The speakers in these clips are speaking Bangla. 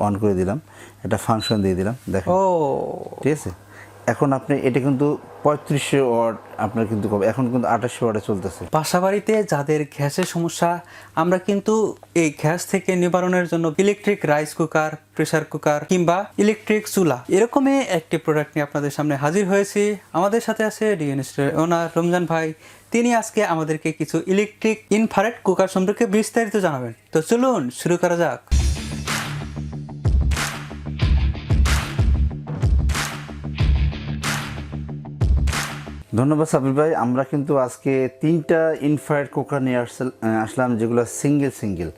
অন করে দিলাম, এটা ফাংশন দিয়ে দিলাম, দেখেন। ঠিক আছে, এখন আপনি এটা কিন্তু 3500 ওয়াট আপনার কিন্তু এখন কিন্তু 2800 ওয়াটে চলতেছে। বাসাবাড়িতে যাদের গ্যাসের সমস্যা, আমরা কিন্তু এই গ্যাস থেকে নিবারণের জন্য electric rice cooker, pressure cooker কিংবা ইলেকট্রিক চুলা এরকমই একটি প্রোডাক্ট নিয়ে আপনাদের সামনে হাজির হয়েছি। আমাদের সাথে আছে ডিএনএসের ওনার রমজান ভাই। তিনি আজকে আমাদেরকে কিছু ইলেকট্রিক ইনফ্রারেড কুকার সম্পর্কে বিস্তারিত জানাবেন। তো চলুন শুরু করা যাক। ধন্যবাদ সাবির ভাই। আমরা কিন্তু আজকে 3টা ইনফ্রারেড কুকার নিয়ে আসলাম, যেগুলো সিঙ্গেল।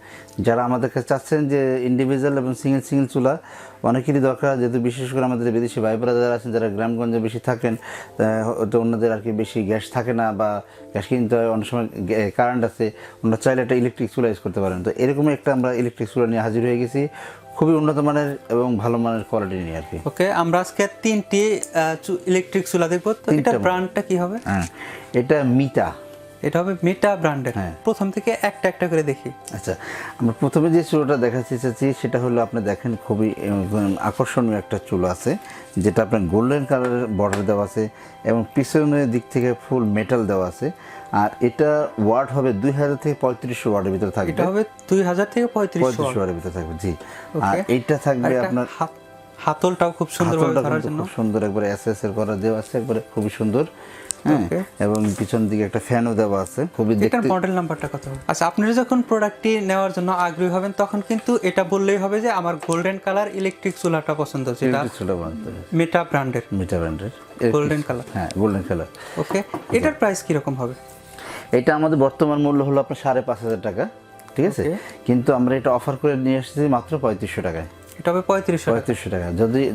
যারা আমাদের কাছে চাচ্ছেন যে ইন্ডিভিজুয়াল এবং সিঙ্গেল চুলা অনেকেরই দরকার, যেহেতু বিশেষ করে আমাদের বিদেশি ভাই বোনেরা যারা আছেন, যারা গ্রামগঞ্জে বেশি থাকেন, তো ওনাদের আর কি বেশি গ্যাস থাকে না বা গ্যাস কিনতে হয়, অনেক সময় কারেন্ট আছে, ওনারা চাইলে একটা ইলেকট্রিক চুলা ইউজ করতে পারেন। তো এরকমই একটা আমরা ইলেকট্রিক চুলা নিয়ে হাজির হয়ে গেছি, খুবই উন্নত মানের এবং ভালো মানের কোয়ালিটি নিয়ে আর কি। ওকে, আমরা আজকে 3টি ইলেকট্রিক চুলা দেখবো। তো এটা ব্র্যান্ডটা কি হবে? হ্যাঁ, এটা মিটা, এটা হবে মেটা ব্র্যান্ডের। প্রথম থেকে একটা একটা করে দেখি। আচ্ছা, আমরা প্রথমে যে চুলাটা দেখাতে চাচ্ছি সেটা হলো, আপনি দেখেন খুবই আকর্ষণীয় একটা চুলা আছে, যেটা আপনার গোল্ডেন কালারের বর্ডার দেওয়া আছে এবং পিছনের দিক থেকে ফুল মেটাল দেওয়া আছে। আর এটা ওয়াট হবে 2000 থেকে 3500 ওয়াটের ভিতরে থাকবে। এটা হবে 2000 থেকে 3500 ওয়াটের ভিতরে থাকবে, জি। আর এইটা থাকবে আপনার হাতলটাও খুব সুন্দর ধরার জন্য, খুব সুন্দর একবারে এসএস এর করা দেওয়া আছে, একবারে খুবই সুন্দর। হ্যাঁ, এবং পিছন দিকে একটা ফ্যানও দেওয়া আছে, খুবই দেখতে। এটার মডেল নাম্বারটা কত? আচ্ছা, আপনারা যখন প্রোডাক্টটি নেওয়ার জন্য আগ্রহী হবেন তখন কিন্তু এটা বললেই হবে যে আমার গোল্ডেন কালার ইলেকট্রিক চুলাটা পছন্দ, যেটা মেটা ব্র্যান্ডের। গোল্ডেন কালার, হ্যাঁ, গোল্ডেন কালার। ওকে, এটার প্রাইস কি রকম হবে? এটা আমাদের বর্তমান মূল্য হলো আপনার 5500 টাকা, ঠিক আছে। কিন্তু আমরা এটা অফার করে নিয়ে এসেছি মাত্র 3500 টাকায়। এটা হবে 3500 টাকা।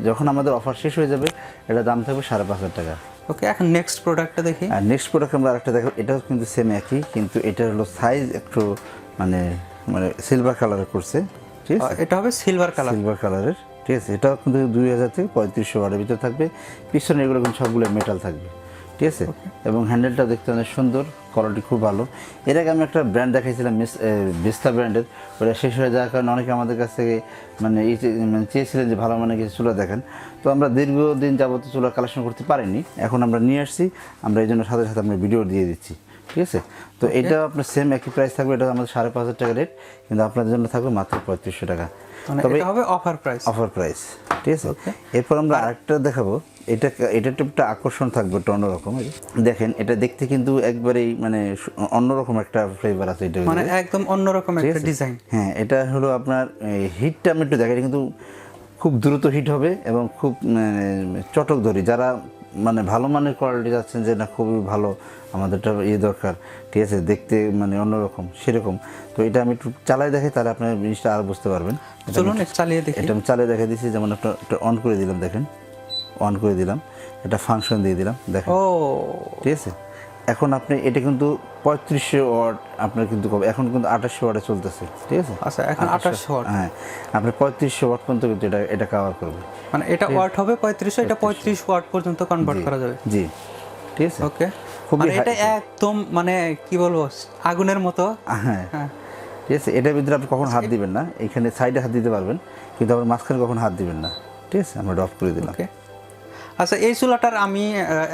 যখন আমাদের অফার শেষ হয়ে যাবে, এটা দাম থাকবে 5500 টাকা। ওকে, এখন নেক্সট প্রোডাক্টটা দেখি। আর নেক্সট প্রোডাক্ট আমরা আরেকটা দেখো, এটাও কিন্তু সেম একই, কিন্তু এটা হলো সাইজ একটু মানে সিলভার কালারের করছে, ঠিক আছে। এটা হবে সিলভার কালারের, ঠিক আছে। এটাও কিন্তু 2000 থেকে 3500 ওয়াটের ভিতরে থাকবে। পিছনে এগুলো কিন্তু সবগুলো মেটাল থাকবে, ঠিক আছে। এবং হ্যান্ডেলটা দেখতে অনেক সুন্দর, কোয়ালিটি খুব ভালো। এর আগে আমি একটা ব্র্যান্ড দেখাইছিলাম বিস্তা ব্র্যান্ডের, ওটা শেষ হয়ে যাওয়ার কারণে অনেকে আমাদের কাছ থেকে মানে চেয়েছিলেন যে ভালো মানের কিছু চুলা দেখেন। তো আমরা দীর্ঘদিন যাবত চুলা কালেকশন করতে পারিনি, এখন আমরা নিয়ে আসছি। আমরা এই জন্য সাথে সাথে আমরা ভিডিও দিয়ে দিচ্ছি, ঠিক আছে। তো এটা আপনার সেম একই প্রাইস থাকবে, এটা আমাদের 5500 টাকা রেট, কিন্তু আপনাদের জন্য থাকবে মাত্র 3500 টাকা। তবে এটা হবে অফার প্রাইস, ঠিক আছে। এরপর আমরা আরেকটা দেখাবো, এটা একটা আকর্ষণ থাকবে, একটা অন্যরকম। দেখেন, এটা দেখতে কিন্তু একবারেই মানে অন্যরকম একটা ফ্লেভার আছে, এটা মানে একদম অন্যরকম একটা ডিজাইন। হ্যাঁ, এটা হলো আপনার হিটটা আমি একটু দেখাই, কিন্তু খুব দ্রুত হিট হবে এবং খুব চটক ধরি। যারা মানে ভালো মানের কোয়ালিটি যাচ্ছেন, যে না খুবই ভালো, আমাদেরটা দরকার, ঠিক আছে, দেখতে মানে অন্যরকম সেরকম। তো এটা আমি একটু চালাই দেখাই, তাহলে আপনার জিনিসটা আরও বুঝতে পারবেন। চলুন চালিয়ে দেখি। এটা আমি চালিয়ে দেখে দিচ্ছি, যেমন একটা অন করে দিলাম, দেখেন, অন করে দিলাম, এটা ফাংশন দিয়ে দিলাম, দেখেন। ঠিক আছে, এখন আপনি এটা কিন্তু 3500 ওয়াট আপনার কিন্তু এখন কিন্তু 2800 ওয়াটে চলতেছে, ঠিক আছে। আচ্ছা, এখন 2800 ওয়াট। হ্যাঁ, আপনি 3500 ওয়াট পর্যন্ত কিন্তু এটা কভার করবে। মানে এটা ওয়াট হবে 3500, এটা 35 ওয়াট পর্যন্ত কনভার্ট করা যাবে, জি, ঠিক আছে। ওকে, মানে এটা একদম মানে কি বলবো, আগুনের মতো। হ্যাঁ, ঠিক আছে। এটার ভিতরে আপনি কখন হাত দিবেন না, এখানে সাইডে হাত দিতে পারবেন, কিন্তু আবার মাঝখানে কখন হাত দিবেন না, ঠিক আছে। আমরা অফ করে দিলাম। আচ্ছা, এই চুলাটার আমি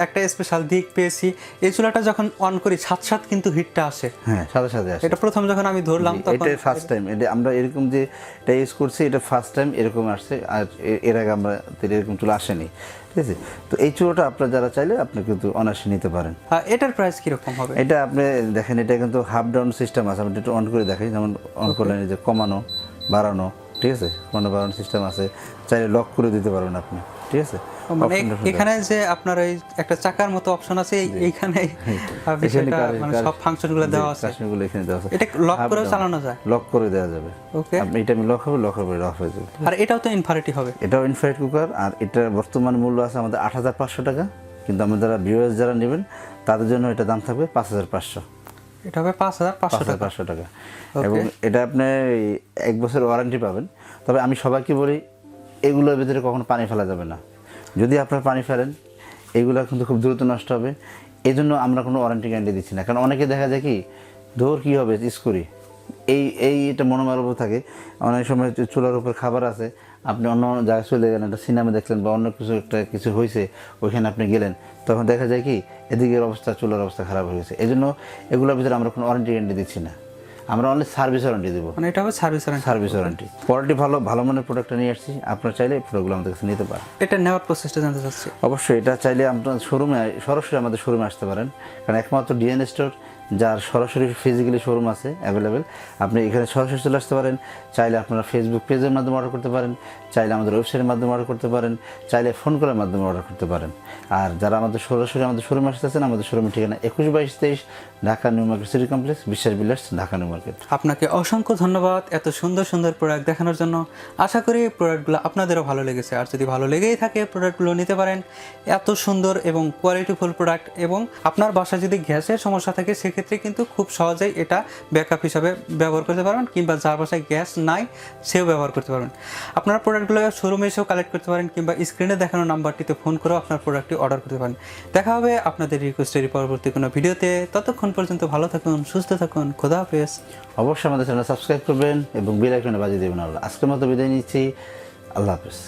একটা স্পেশাল দিক পেয়েছি, এই চুলাটা যখন অন করি সাথে কিন্তু হিটটা আসে। হ্যাঁ, সাথে আসে। এটা প্রথম যখন আমি ধরলাম তখন, এটা ফার্স্ট টাইম এটা আমরা এরকম যে এটা ইউজ করছি, এটা ফার্স্ট টাইম এরকম আসছে। আর এর আগে আমরা এরকম চুলা আসেনি, ঠিক আছে। তো এই চুলাটা আপনারা যারা চাইলে আপনি কিন্তু অনায়াসে নিতে পারেন। এটার প্রাইস কিরকম হবে? এটা আপনি দেখেন, এটা কিন্তু হাফ ডাউন সিস্টেম আছে। আমি একটু অন করে দেখাই, যেমন অন করলেন যে কমানো বাড়ানো, ঠিক আছে, কমানো বাড়ানো সিস্টেম আছে, চাইলে লক করে দিতে পারবেন আপনি, ঠিক আছে। মানে এখানে যে আপনার ওই একটা চাকার মতো অপশন আছে, এইখানে মানে সব ফাংশনগুলো দেওয়া আছে, ফাংশনগুলো এখানে দেওয়া আছে। এটা লক করেও চালানো যায়, লক করে দেওয়া যাবে। ওকে, আপনি এটা আমি লক হবে অফ হয়ে যাবে। আর এটাও তো ইনফ্রারেডই হবে? এটাও ইনফ্রারেড কুকার, আর এটার বর্তমান মূল্য আছে আমাদের 8500 টাকা, কিন্তু আমাদের ভিউয়ার্স যারা নেবেন তাদের জন্য এটা দাম থাকবে 5500। এটা হবে 5500 টাকা। এবং এটা আপনি 1 বছর ওয়ারেন্টি পাবেন। তবে আমি সবাইকে বলি, এগুলোর ভিতরে কখনো পানি ফেলা যাবে না। যদি আপনার পানি ফেলেন, এগুলো কিন্তু খুব দ্রুত নষ্ট হবে। এই জন্য আমরা কোনো ওয়ারেন্টি গ্যারান্টি দিচ্ছি না, কারণ অনেকে দেখা যায় কি কী হবে ইউজ করি, এটা মনোমালিন্য থাকে। অনেক সময় চুলার উপর খাবার আছে, আপনি অন্য জায়গায় চলে গেলেন, একটা সিনেমা দেখলেন বা অন্য কিছু হয়েছে, ওইখানে আপনি গেলেন, তখন দেখা যায় কি এদিকের অবস্থা, চুলার অবস্থা খারাপ হয়ে গেছে। এই জন্য এগুলোর ভিতরে আমরা কোনো ওয়ারেন্টি গ্যারান্টি দিচ্ছি না, আমরা অনলি সার্ভিস ওয়ারেন্টি দেবো। মানে এটা হবে সার্ভিস সার্ভিস ওয়ারেন্টি, কোয়ালিটি ভালো মানের প্রোডাক্টটা নিয়ে আসছি, আপনারা চাইলে এই প্রোডাক্টগুলো আমাদের কাছে নিতে পারেন। এটা নেওয়ার প্রসেসটা জানতে চাচ্ছি। অবশ্যই এটা চাইলে আপনার শোরুমে সরাসরি আমাদের শোরুমে আসতে পারেন, কারণ একমাত্র ডিএন স্টোর যার সরাসরি ফিজিক্যালি শোরুম আছে অ্যাভেলেবেল। আপনি এখানে সরাসরি চলে আসতে পারেন, চাইলে আপনারা ফেসবুক পেজের মাধ্যমে অর্ডার করতে পারেন, চাইলে আমাদের ওয়েবসাইটের মাধ্যমে অর্ডার করতে পারেন, চাইলে ফোন কলের মাধ্যমে অর্ডার করতে পারেন। আর যারা সরাসরি আমাদের শোরুমে আসতেছেন, আমাদের শোরুমের ঠিকানা 21-22-23 Dhaka new market city complex, বিশ্বাস বিল্ডার্স, ঢাকা নিউ মার্কেট। আপনাকে অসংখ্য ধন্যবাদ এত সুন্দর সুন্দর প্রোডাক্ট দেখানোর জন্য। আশা করি প্রোডাক্টগুলো আপনাদেরও ভালো লেগেছে, আর যদি ভালো লেগেই থাকে প্রোডাক্টগুলো নিতে পারেন। এত সুন্দর এবং কোয়ালিটিফুল প্রোডাক্ট, এবং আপনার বাসায় যদি গ্যাসের সমস্যা থাকে সেক্ষেত্রে কিন্তু খুব সহজেই এটা ব্যাকআপ হিসাবে ব্যবহার করতে পারবেন, কিংবা যার বাসায় গ্যাস নাই সেও ব্যবহার করতে পারবেন। আপনারা প্রোডাক্টগুলো শোরুমে এসেও কালেক্ট করতে পারেন, কিংবা স্ক্রিনে দেখানো নাম্বারটিতে ফোন করেও আপনার প্রোডাক্টটি অর্ডার করতে পারেন। দেখা হবে আপনাদের রিকোয়েস্টের পরবর্তী কোনো ভিডিওতে। ততক্ষণ পর্যন্ত ভালো থাকুন, সুস্থ থাকুন, খোদা হাফেজ। অবশ্যই আমাদের চ্যানেল সাবস্ক্রাইব করবেন এবং বেল আইকনে বাজিয়ে দেবেন। আজকের মতো বিদায় নিচ্ছি, আল্লাহ হাফেজ।